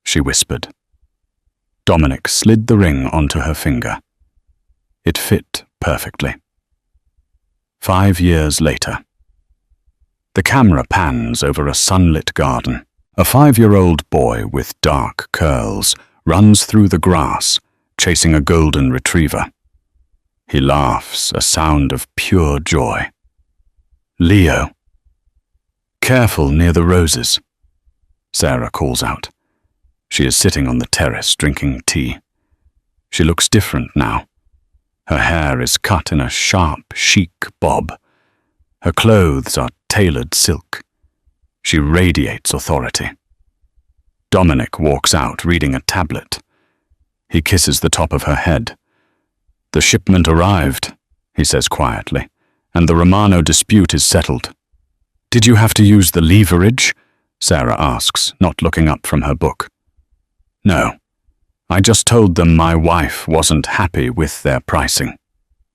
she whispered. Dominic slid the ring onto her finger. It fit perfectly. 5 years later. The camera pans over a sunlit garden. A 5-year-old boy with dark curls runs through the grass, chasing a golden retriever. He laughs, a sound of pure joy. Leo. Careful near the roses, Sarah calls out. She is sitting on the terrace drinking tea. She looks different now. Her hair is cut in a sharp, chic bob. Her clothes are tailored silk. She radiates authority. Dominic walks out reading a tablet. He kisses the top of her head. The shipment arrived, he says quietly, and the Romano dispute is settled. Did you have to use the leverage? Sarah asks, not looking up from her book. No. I just told them my wife wasn't happy with their pricing.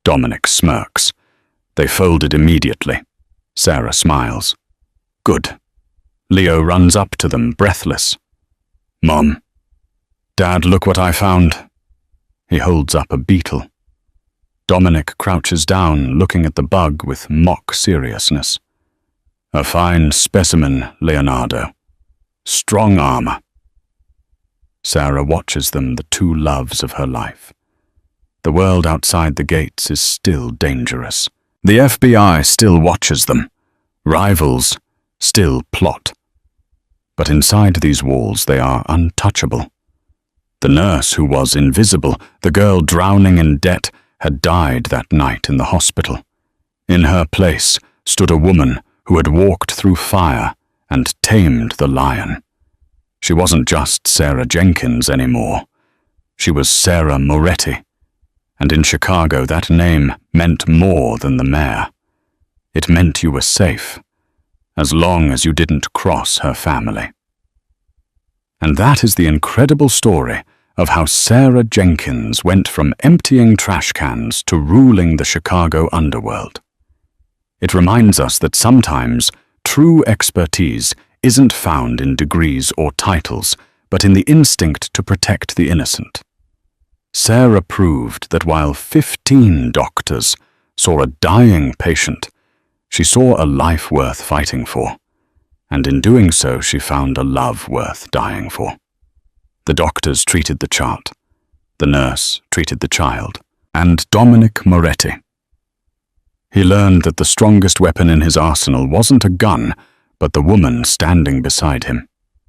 Dominic smirks. They folded immediately. Sarah smiles. Good. Leo runs up to them, breathless. Mom. Dad, look what I found. He holds up a beetle. Dominic crouches down, looking at the bug with mock seriousness. A fine specimen, Leonardo. Strong armor. Sarah watches them, the two loves of her life. The world outside the gates is still dangerous. The FBI still watches them. Rivals still plot. But inside these walls they are untouchable. The nurse who was invisible, the girl drowning in debt, had died that night in the hospital. In her place stood a woman who had walked through fire and tamed the lion. She wasn't just Sarah Jenkins anymore. She was Sarah Moretti. And in Chicago that name meant more than the mayor. It meant you were safe, as long as you didn't cross her family. And that is the incredible story of how Sarah Jenkins went from emptying trash cans to ruling the Chicago underworld. It reminds us that sometimes true expertise isn't found in degrees or titles, but in the instinct to protect the innocent. Sarah proved that while 15 doctors saw a dying patient, she saw a life worth fighting for, and in doing so she found a love worth dying for. The doctors treated the chart, the nurse treated the child, and Dominic Moretti. He learned that the strongest weapon in his arsenal wasn't a gun, but the woman standing beside him.